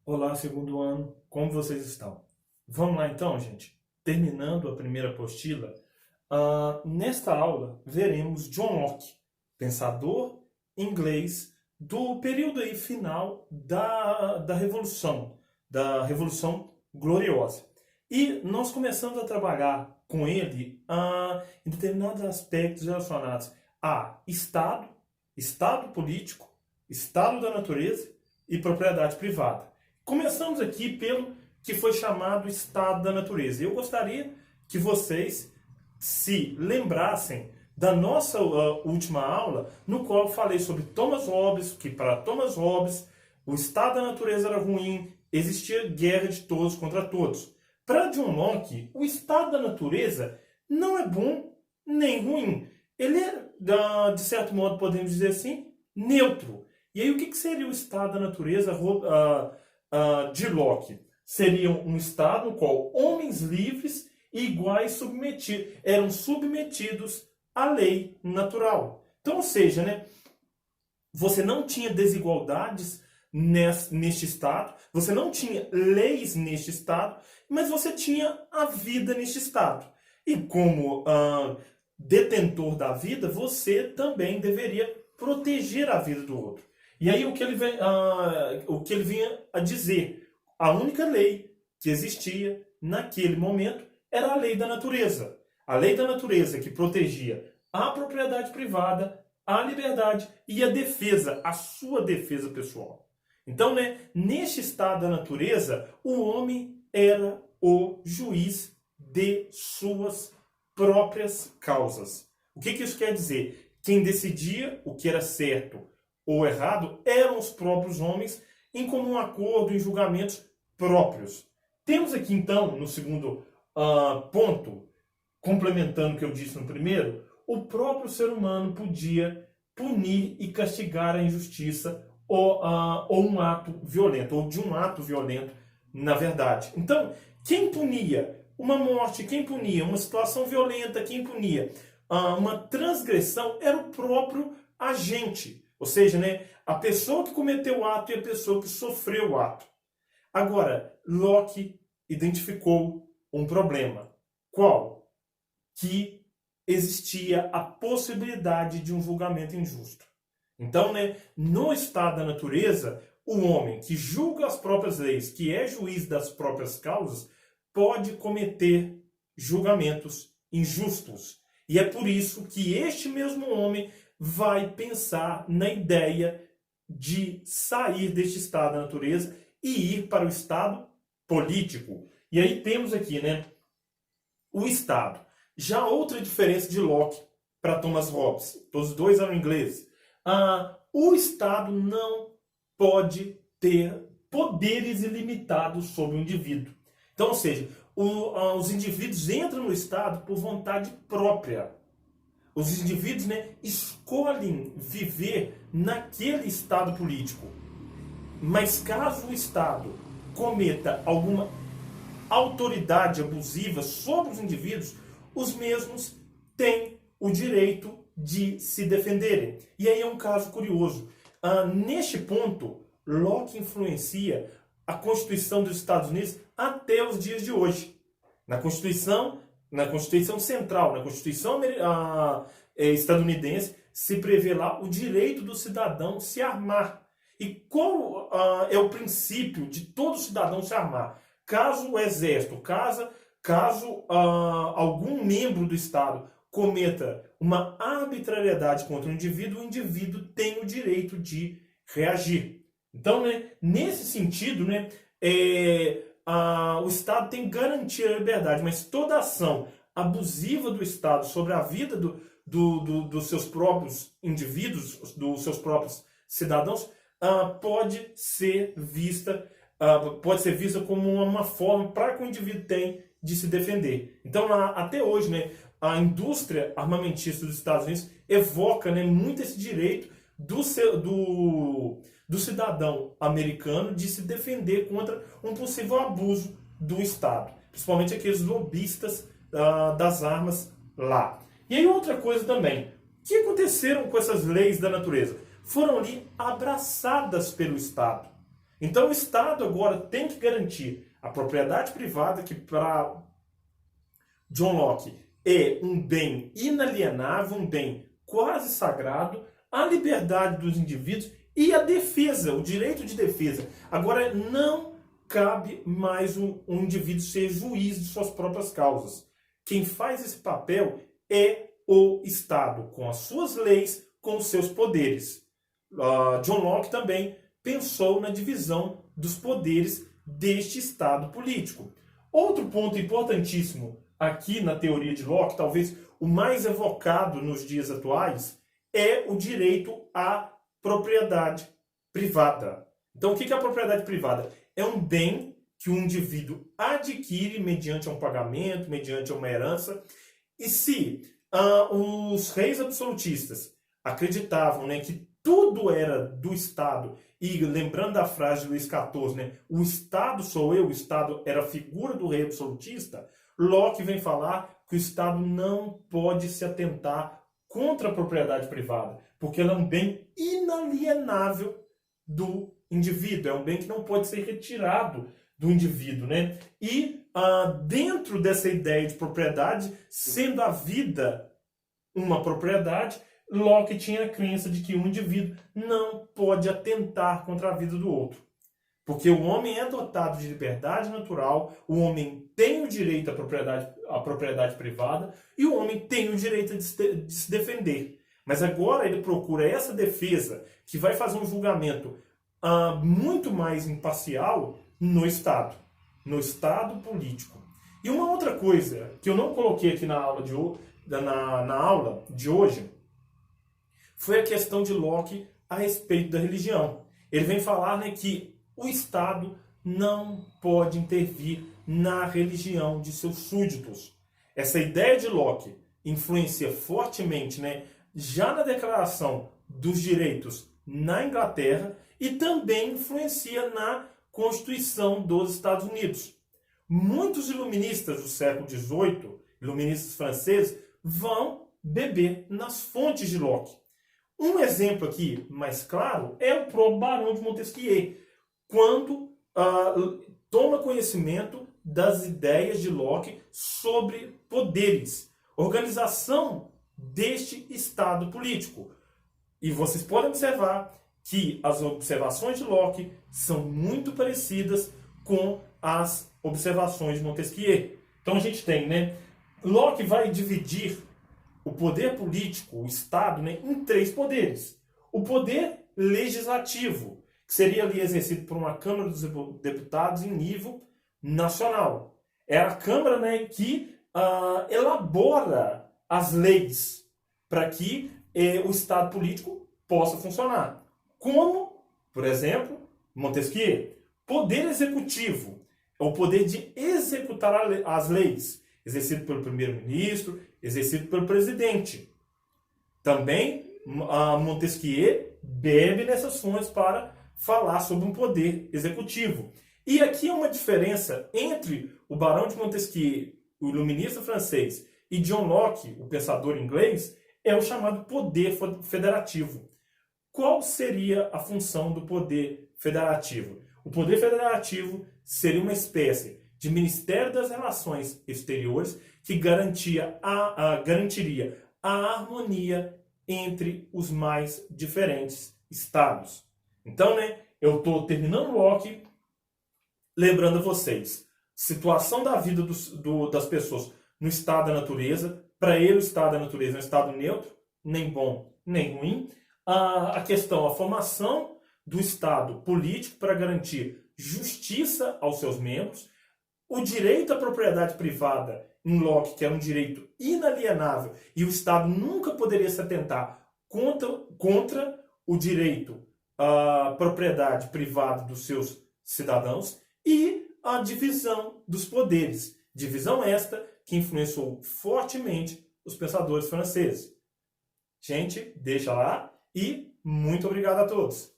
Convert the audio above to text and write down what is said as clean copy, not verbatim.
Olá, segundo ano, como vocês estão? Vamos lá então, gente. Terminando a primeira apostila, nesta aula veremos John Locke, pensador inglês do período aí final da Revolução Gloriosa. E nós começamos a trabalhar com ele em determinados aspectos relacionados a Estado, Estado político, Estado da natureza e propriedade privada. Começamos aqui pelo que foi chamado estado da natureza. Eu gostaria que vocês se lembrassem da nossa última aula, no qual eu falei sobre Thomas Hobbes, que para Thomas Hobbes o estado da natureza era ruim, existia guerra de todos contra todos. Para John Locke, o estado da natureza não é bom nem ruim. Ele é, de certo modo, podemos dizer assim, neutro. E aí, o que seria o estado da natureza de Locke? Seria um estado no qual homens livres e iguais eram submetidos à lei natural. Então, ou seja, né, você não tinha desigualdades neste estado, você não tinha leis neste estado, mas você tinha a vida neste estado. E como detentor da vida, você também deveria proteger a vida do outro. E aí o que ele vinha a dizer, a única lei que existia naquele momento era a lei da natureza. A lei da natureza que protegia a propriedade privada, a liberdade e a defesa, a sua defesa pessoal. Então, né, neste estado da natureza, o homem era o juiz de suas próprias causas. O que isso quer dizer? Quem decidia o que era certo ou errado eram os próprios homens em comum acordo, em julgamentos próprios. Temos aqui, então, no segundo ponto, complementando o que eu disse no primeiro, o próprio ser humano podia punir e castigar a injustiça ou um ato violento, ou de um ato violento, na verdade. Então, quem punia uma morte, quem punia uma situação violenta, quem punia uma transgressão era o próprio agente. Ou seja, né, a pessoa que cometeu o ato e a pessoa que sofreu o ato. Agora, Locke identificou um problema. Qual? Que existia a possibilidade de um julgamento injusto. Então, né, no estado da natureza, o homem que julga as próprias leis, que é juiz das próprias causas, pode cometer julgamentos injustos. E é por isso que este mesmo homem vai pensar na ideia de sair deste estado da natureza e ir para o estado político. E aí temos aqui, né, o estado. Já outra diferença de Locke para Thomas Hobbes, os dois eram ingleses. O estado não pode ter poderes ilimitados sobre o indivíduo. Então, ou seja, os indivíduos entram no estado por vontade própria. Os indivíduos, né, escolhem viver naquele estado político. Mas caso o Estado cometa alguma autoridade abusiva sobre os indivíduos, os mesmos têm o direito de se defenderem. E aí é um caso curioso. Neste ponto, Locke influencia a Constituição dos Estados Unidos até os dias de hoje. Na Constituição Central, na Constituição estadunidense, se prevê lá o direito do cidadão se armar. E qual é o princípio de todo cidadão se armar? Caso o exército, caso algum membro do Estado cometa uma arbitrariedade contra o indivíduo tem o direito de reagir. Então, né, nesse sentido, né, o Estado tem que garantir a liberdade, mas toda ação abusiva do Estado sobre a vida dos seus próprios indivíduos, dos seus próprios cidadãos, pode ser vista como uma forma para que o indivíduo tem de se defender. Então, até hoje, né, a indústria armamentista dos Estados Unidos evoca, né, muito esse direito do cidadão americano de se defender contra um possível abuso do Estado, principalmente aqueles lobistas das armas lá. E aí outra coisa também, o que aconteceram com essas leis da natureza? Foram ali abraçadas pelo Estado. Então o Estado agora tem que garantir a propriedade privada, que para John Locke é um bem inalienável, um bem quase sagrado, a liberdade dos indivíduos e a defesa, o direito de defesa. Agora, não cabe mais um indivíduo ser juiz de suas próprias causas. Quem faz esse papel é o Estado, com as suas leis, com os seus poderes. John Locke também pensou na divisão dos poderes deste Estado político. Outro ponto importantíssimo aqui na teoria de Locke, talvez o mais evocado nos dias atuais, é o direito à propriedade privada. Então, o que é a propriedade privada? É um bem que o indivíduo adquire mediante um pagamento, mediante uma herança. E se os reis absolutistas acreditavam, né, que tudo era do Estado, e lembrando da frase de Luís XIV, né, o Estado sou eu, o Estado era a figura do rei absolutista, Locke vem falar que o Estado não pode se atentar contra a propriedade privada, porque ela é um bem inalienável do indivíduo, é um bem que não pode ser retirado do indivíduo, né? E dentro dessa ideia de propriedade, sendo a vida uma propriedade, Locke tinha a crença de que um indivíduo não pode atentar contra a vida do outro. Porque o homem é dotado de liberdade natural, o homem tem o direito à propriedade privada e o homem tem o direito de se defender. Mas agora ele procura essa defesa que vai fazer um julgamento muito mais imparcial no Estado político. E uma outra coisa que eu não coloquei aqui na aula de hoje foi a questão de Locke a respeito da religião. Ele vem falar, né, que o Estado não pode intervir na religião de seus súditos. Essa ideia de Locke influencia fortemente, né, já na Declaração dos Direitos na Inglaterra e também influencia na Constituição dos Estados Unidos. Muitos iluministas do século XVIII, iluministas franceses, vão beber nas fontes de Locke. Um exemplo aqui mais claro é o próprio Barão de Montesquieu, quando toma conhecimento das ideias de Locke sobre poderes, organização deste Estado político. E vocês podem observar que as observações de Locke são muito parecidas com as observações de Montesquieu. Então a gente tem, né? Locke vai dividir o poder político, o Estado, né, em três poderes. O poder legislativo, que seria ali exercido por uma Câmara dos Deputados em nível nacional. É a Câmara, né, que elabora as leis para que o Estado político possa funcionar. Como, por exemplo, Montesquieu. Poder executivo é o poder de executar as leis, exercido pelo primeiro-ministro, exercido pelo presidente. Também Montesquieu bebe nessas fontes para falar sobre um poder executivo. E aqui é uma diferença entre o Barão de Montesquieu, o iluminista francês, e John Locke, o pensador inglês, é o chamado poder federativo. Qual seria a função do poder federativo? O poder federativo seria uma espécie de Ministério das Relações Exteriores que garantiria a harmonia entre os mais diferentes estados. Então, né, eu estou terminando Locke, lembrando a vocês, situação da vida das pessoas no estado da natureza. Para ele, o estado da natureza é um estado neutro, nem bom, nem ruim. A questão, a formação do estado político para garantir justiça aos seus membros. O direito à propriedade privada em Locke, que era um direito inalienável, e o Estado nunca poderia se atentar contra o direito à propriedade privada dos seus cidadãos, e a divisão dos poderes. Divisão esta que influenciou fortemente os pensadores franceses. Gente, deixa lá e muito obrigado a todos.